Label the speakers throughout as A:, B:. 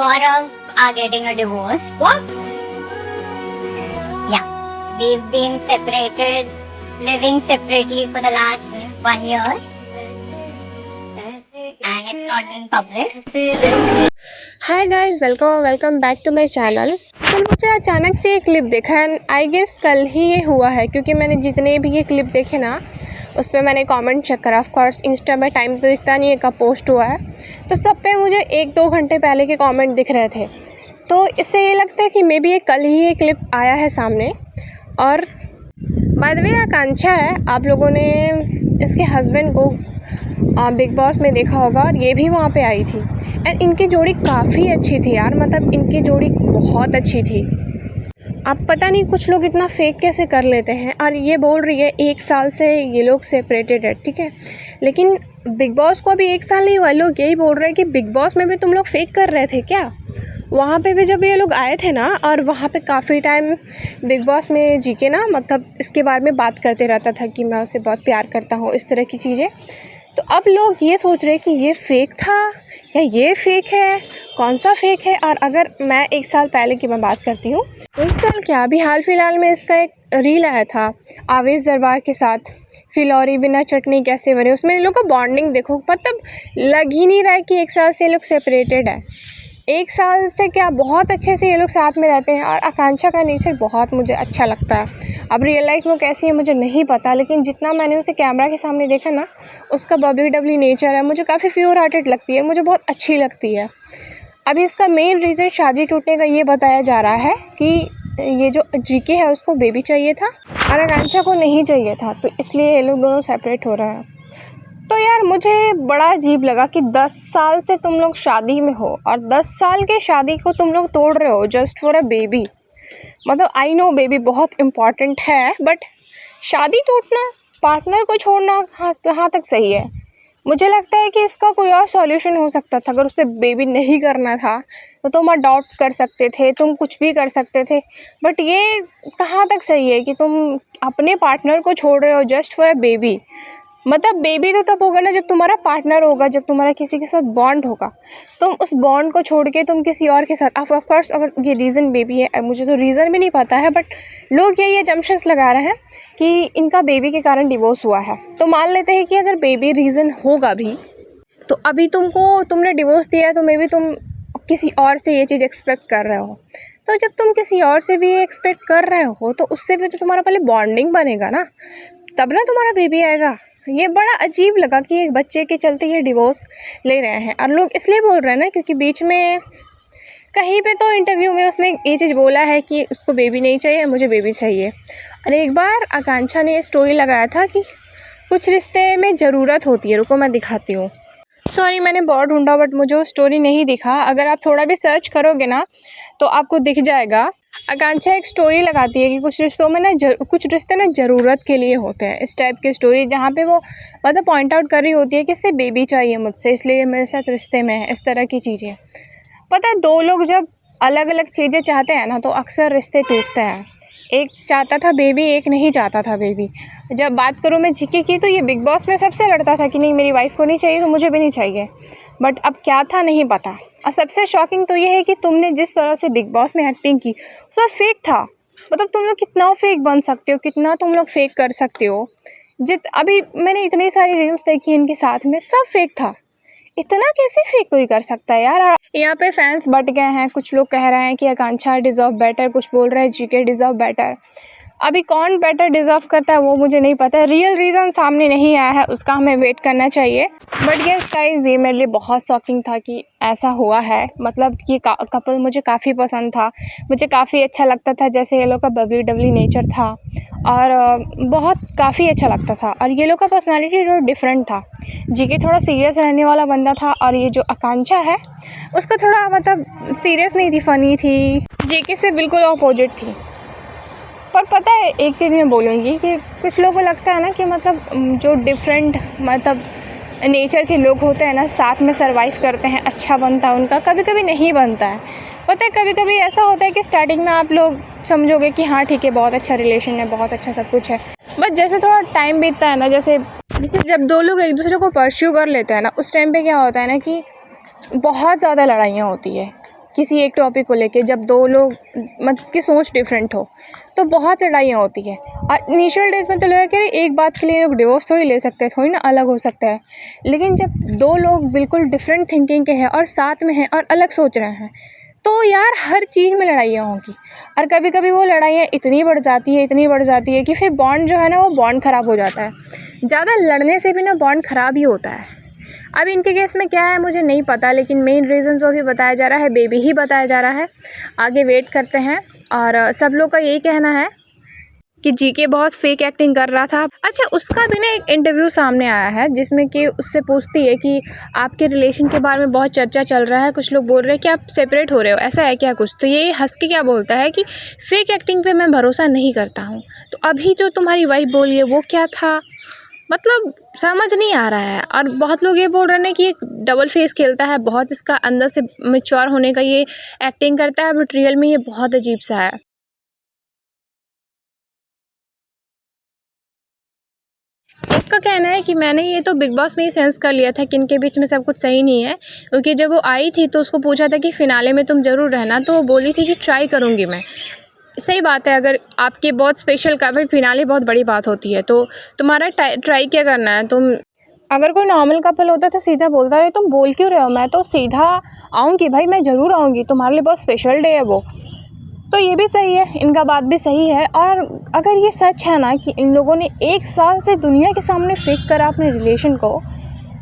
A: Gaurav are getting a divorce. What? Yeah. We've been separated, living separately for the last 1 year. And it's not in public.
B: Hi guys, welcome back to my channel. तो मुझे अचानक से ये clip देखा and I guess कल ही ये हुआ है, क्योंकि मैंने जितने भी ये क्लिप देखे ना उस पर मैंने कमेंट चेक करा। ऑफ कोर्स इंस्टा में टाइम तो दिखता नहीं है कब पोस्ट हुआ है, तो सब पे मुझे 1-2 घंटे पहले के कमेंट दिख रहे थे। तो इससे ये लगता है कि मे बी ये कल ही ये क्लिप आया है सामने। और बाय द वे आकांक्षा है, आप लोगों ने इसके हस्बैंड को बिग बॉस में देखा होगा और ये भी वहाँ पे आई थी एंड इनकी जोड़ी काफ़ी अच्छी थी यार, मतलब इनकी जोड़ी बहुत अच्छी थी। अब पता नहीं कुछ लोग इतना फेक कैसे कर लेते हैं। और ये बोल रही है 1 साल से ये लोग सेपरेटेड है, ठीक है, लेकिन बिग बॉस को अभी 1 साल नहीं हुआ। लोग यही बोल रहे हैं कि बिग बॉस में भी तुम लोग फेक कर रहे थे क्या। वहाँ पे भी जब ये लोग आए थे ना, और वहाँ पे काफ़ी टाइम बिग बॉस में जीके ना, मतलब इसके बारे में बात करते रहता था कि मैं उसे बहुत प्यार करता हूँ, इस तरह की चीज़ें। तो अब लोग ये सोच रहे हैं कि ये फ़ेक था या ये फ़ेक है, कौन सा फ़ेक है। और अगर मैं 1 साल पहले की मैं बात करती हूँ, 1 साल क्या, अभी हाल फिलहाल में इसका एक रील आया था आवेश दरबार के साथ, फिलौरी बिना चटनी कैसे बने। उसमें इन लोग का बॉन्डिंग देखो, मतलब लग ही नहीं रहा है कि 1 साल से ये लोग सेपरेटेड है। 1 साल से क्या, बहुत अच्छे से ये लोग साथ में रहते हैं। और आकांक्षा का नेचर बहुत मुझे अच्छा लगता है। अब रियल लाइफ में कैसी है मुझे नहीं पता, लेकिन जितना मैंने उसे कैमरा के सामने देखा ना, उसका बबली डबली नेचर है, मुझे काफ़ी प्योर हार्टेड लगती है, मुझे बहुत अच्छी लगती है। अभी इसका मेन रीज़न शादी टूटने का ये बताया जा रहा है कि ये जो जीके है उसको बेबी चाहिए था और आकांक्षा को नहीं चाहिए था, तो इसलिए ये लोग दोनों सेपरेट हो रहे हैं। तो यार मुझे बड़ा अजीब लगा कि 10 साल से तुम लोग शादी में हो और 10 साल के शादी को तुम लोग तोड़ रहे हो जस्ट फॉर अ बेबी। मतलब आई नो बेबी बहुत इम्पॉर्टेंट है, बट शादी टूटना, पार्टनर को छोड़ना कहाँ तक सही है। मुझे लगता है कि इसका कोई और सॉल्यूशन हो सकता था। अगर उसे बेबी नहीं करना था तो तुम अडॉप्ट कर सकते थे, तुम कुछ भी कर सकते थे, बट ये कहाँ तक सही है कि तुम अपने पार्टनर को छोड़ रहे हो जस्ट फॉर अ बेबी। मतलब बेबी तो तब होगा ना जब तुम्हारा पार्टनर होगा, जब तुम्हारा किसी के साथ बॉन्ड होगा। तुम उस बॉन्ड को छोड़ के तुम किसी और के साथ, ऑफ कोर्स अगर ये रीज़न बेबी है, मुझे तो रीज़न भी नहीं पता है, बट लोग यही एजम्पशंस लगा रहे हैं कि इनका बेबी के कारण डिवोर्स हुआ है। तो मान लेते हैं कि अगर बेबी रीज़न होगा भी, तो अभी तुमने डिवोर्स दिया है, तो मे बी तुम किसी और से ये चीज़ एक्सपेक्ट कर रहे हो। तो जब तुम किसी और से भी एक्सपेक्ट कर रहे हो तो उससे भी तो तुम्हारा पहले बॉन्डिंग बनेगा ना, तब ना तुम्हारा बेबी आएगा। ये बड़ा अजीब लगा कि एक बच्चे के चलते ये डिवोर्स ले रहे हैं। और लोग इसलिए बोल रहे हैं ना क्योंकि बीच में कहीं पे तो इंटरव्यू में उसने ये चीज़ बोला है कि उसको बेबी नहीं चाहिए, मुझे बेबी चाहिए। और एक बार आकांक्षा ने ये स्टोरी लगाया था कि कुछ रिश्ते में ज़रूरत होती है, रुको मैं दिखाती हूँ। सॉरी मैंने बहुत ढूंढा बट मुझे वो स्टोरी नहीं दिखा। अगर आप थोड़ा भी सर्च करोगे ना तो आपको दिख जाएगा। आकांक्षा एक स्टोरी लगाती है कि कुछ रिश्तों में ना कुछ रिश्ते ना ज़रूरत के लिए होते हैं, इस टाइप की स्टोरी, जहाँ पे वो मतलब पॉइंट आउट कर रही होती है कि इससे बेबी चाहिए मुझसे, इसलिए मेरे साथ रिश्ते में है, इस तरह की चीज़ें। पता है, 2 लोग जब अलग अलग चीज़ें चाहते हैं ना तो अक्सर रिश्ते टूटते हैं। एक चाहता था बेबी, एक नहीं चाहता था बेबी। जब बात करूँ मैं जीके की, तो ये बिग बॉस में सबसे लड़ता था कि नहीं मेरी वाइफ को नहीं चाहिए तो मुझे भी नहीं चाहिए, बट अब क्या था नहीं पता। और सबसे शॉकिंग तो ये है कि तुमने जिस तरह से बिग बॉस में एक्टिंग की सब फेक था। मतलब तुम लोग कितना फेक बन सकते हो, कितना तुम लोग फेक कर सकते हो। अभी मैंने इतनी सारी रील्स देखी इनके साथ में, सब फेक था। इतना कैसे फेक कोई कर सकता है यार। यहाँ पे फैंस बट गए हैं, कुछ लोग कह रहे हैं कि आकांक्षा डिज़र्व बेटर, कुछ बोल रहे हैं जीके डिज़र्व बेटर। अभी कौन बेटर डिज़र्व करता है वो मुझे नहीं पता, रियल रीज़न सामने नहीं आया है, उसका हमें वेट करना चाहिए। बट यस गाइस, ये मेरे लिए बहुत शॉकिंग था कि ऐसा हुआ है। मतलब ये कपल मुझे काफ़ी पसंद था, मुझे काफ़ी अच्छा लगता था, जैसे ये लोग का बबली डबली नेचर था और बहुत काफ़ी अच्छा लगता था। और ये लोग का पर्सनालिटी जो डिफरेंट था, जीके थोड़ा सीरियस रहने वाला बंदा था और ये जो आकांक्षा है उसका थोड़ा मतलब सीरियस नहीं थी, फ़नी थी, जीके से बिल्कुल अपोजिट थी। पर पता है एक चीज़ मैं बोलूँगी कि कुछ लोगों को लगता है ना कि मतलब जो डिफरेंट मतलब नेचर के लोग होते हैं ना, साथ में सर्वाइव करते हैं, अच्छा बनता है उनका, कभी कभी नहीं बनता है। पता है कभी कभी ऐसा होता है कि स्टार्टिंग में आप लोग समझोगे कि हाँ ठीक है, बहुत अच्छा रिलेशन है, बहुत अच्छा सब कुछ है, बट जैसे थोड़ा टाइम बीतता है ना, जैसे जब 2 लोग एक दूसरे को परस्यू कर लेते हैं ना, उस टाइम पे क्या होता है ना कि बहुत ज़्यादा लड़ाइयाँ होती है। किसी एक टॉपिक को लेके, जब दो लोग मतलब की सोच डिफरेंट हो तो बहुत लड़ाइयाँ होती है। और इनिशियल डेज में तो लगा कि एक बात के लिए लोग डिवोर्स थोड़ी ले सकते हैं, थोड़ी ना अलग हो सकता है। लेकिन जब दो लोग बिल्कुल डिफरेंट थिंकिंग के हैं और साथ में हैं और अलग सोच रहे हैं तो यार हर चीज़ में लड़ाइयाँ होंगी। और कभी कभी वो लड़ाइयाँ इतनी बढ़ जाती है कि फिर बॉन्ड जो है ना वो बॉन्ड ख़राब हो जाता है। ज़्यादा लड़ने से भी ना बॉन्ड ख़राब ही होता है। अब इनके केस में क्या है मुझे नहीं पता, लेकिन मेन रीज़न जो भी बताया जा रहा है बेबी ही बताया जा रहा है। आगे वेट करते हैं। और सब लोग का यही कहना है कि जीके बहुत फेक एक्टिंग कर रहा था। अच्छा, उसका भी ना एक इंटरव्यू सामने आया है जिसमें कि उससे पूछती है कि आपके रिलेशन के बारे में बहुत चर्चा चल रहा है, कुछ लोग बोल रहे हैं कि आप सेपरेट हो रहे हो, ऐसा है क्या कुछ? तो ये हंस के क्या बोलता है कि फेक एक्टिंग पे मैं भरोसा नहीं करता हूँ। तो अभी जो तुम्हारी वाइफ बोली है वो क्या था, मतलब समझ नहीं आ रहा है। और बहुत लोग ये बोल रहे हैं कि एक डबल फेस खेलता है, बहुत इसका अंदर से मैच्योर होने का ये एक्टिंग करता है, बट रियल में ये बहुत अजीब सा है। एक का कहना है कि मैंने ये तो बिग बॉस में ही सेंस कर लिया था कि इनके बीच में सब कुछ सही नहीं है, क्योंकि जब वो आई थी तो उसको पूछा था कि फिनाले में तुम ज़रूर रहना, तो वो बोली थी कि ट्राई करूँगी मैं। सही बात है, अगर आपके बहुत स्पेशल का भाई फिनाले बहुत बड़ी बात होती है तो तुम्हारा ट्राई क्या करना है। तुम अगर कोई नॉर्मल कपल होता तो सीधा बोलता रहे तुम बोल क्यों रहे हो, मैं तो सीधा आऊँगी भाई, मैं ज़रूर आऊँगी, तुम्हारे लिए बहुत स्पेशल डे है वो। तो ये भी सही है, इनका बात भी सही है। और अगर ये सच है ना कि इन लोगों ने 1 साल से दुनिया के सामने फेक करा अपने रिलेशन को,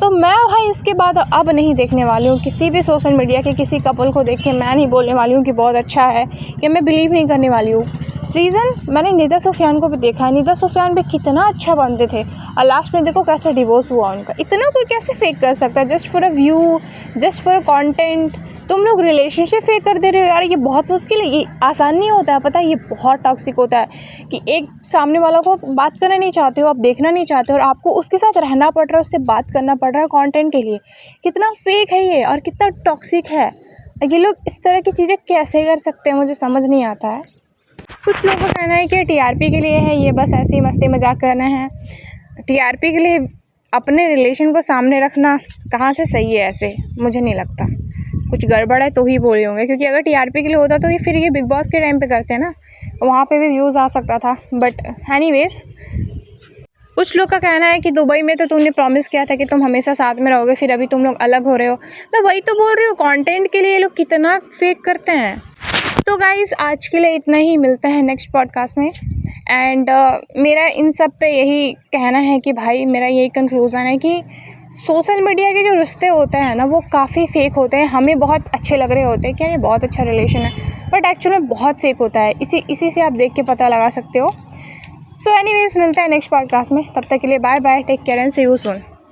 B: तो मैं भाई इसके बाद अब नहीं देखने वाली हूँ किसी भी सोशल मीडिया के किसी कपल को देख के। मैं नहीं बोलने वाली हूँ कि बहुत अच्छा है, या मैं बिलीव नहीं करने वाली हूँ। रीज़न, मैंने निदा सुफियान को भी देखा है, निदा सुफियान भी कितना अच्छा बनते थे और लास्ट में देखो कैसे डिवोर्स हुआ उनका। इतना कोई कैसे फेक कर सकता है just for a view, just for a content. तुम लोग रिलेशनशिप फेक कर दे रहे हो यार, ये बहुत मुश्किल है, ये आसान नहीं होता है, पता है, ये बहुत टॉक्सिक होता है कि एक सामने वाला को बात करना नहीं चाहते हो, आप देखना नहीं चाहते हो और आपको उसके साथ रहना पड़ रहा है, उससे बात करना पड़ रहा है कंटेंट के लिए। कितना फेक है ये और कितना टॉक्सिक है। ये लोग इस तरह की चीज़ें कैसे कर सकते हैं मुझे समझ नहीं आता है। कुछ लोगों का कहना है कि टीआरपी के लिए है, ये बस ऐसे ही मस्ती मजाक करना है। टीआरपी के लिए अपने रिलेशन को सामने रखना कहाँ से सही है, ऐसे मुझे नहीं लगता। कुछ गड़बड़ है तो ही बोले होंगे, क्योंकि अगर टीआरपी के लिए होता तो ये फिर ये बिग बॉस के टाइम पे करते हैं ना, वहाँ पे भी व्यूज़ आ सकता था। बट एनीवेज, कुछ लोग का कहना है कि दुबई में तो तुमने प्रॉमिस किया था कि तुम हमेशा साथ में रहोगे, फिर अभी तुम लोग अलग हो रहे हो। मैं वही तो बोल रही हूँ, कंटेंट के लिए ये लोग कितना फेक करते हैं। तो गाइज़ आज के लिए इतना ही, मिलते हैं नेक्स्ट पॉडकास्ट में। एंड मेरा इन सब पे यही कहना है कि भाई मेरा यही कंक्लूज़न है कि सोशल मीडिया के जो रिश्ते होते हैं ना वो काफ़ी फ़ेक होते हैं। हमें बहुत अच्छे लग रहे होते हैं कि ये बहुत अच्छा रिलेशन है, बट एक्चुअल में बहुत फ़ेक होता है। इसी से आप देख के पता लगा सकते हो। सो एनीवेज, मिलते हैं नेक्स्ट पॉडकास्ट में, तब तक के लिए bye bye, take care and see you soon.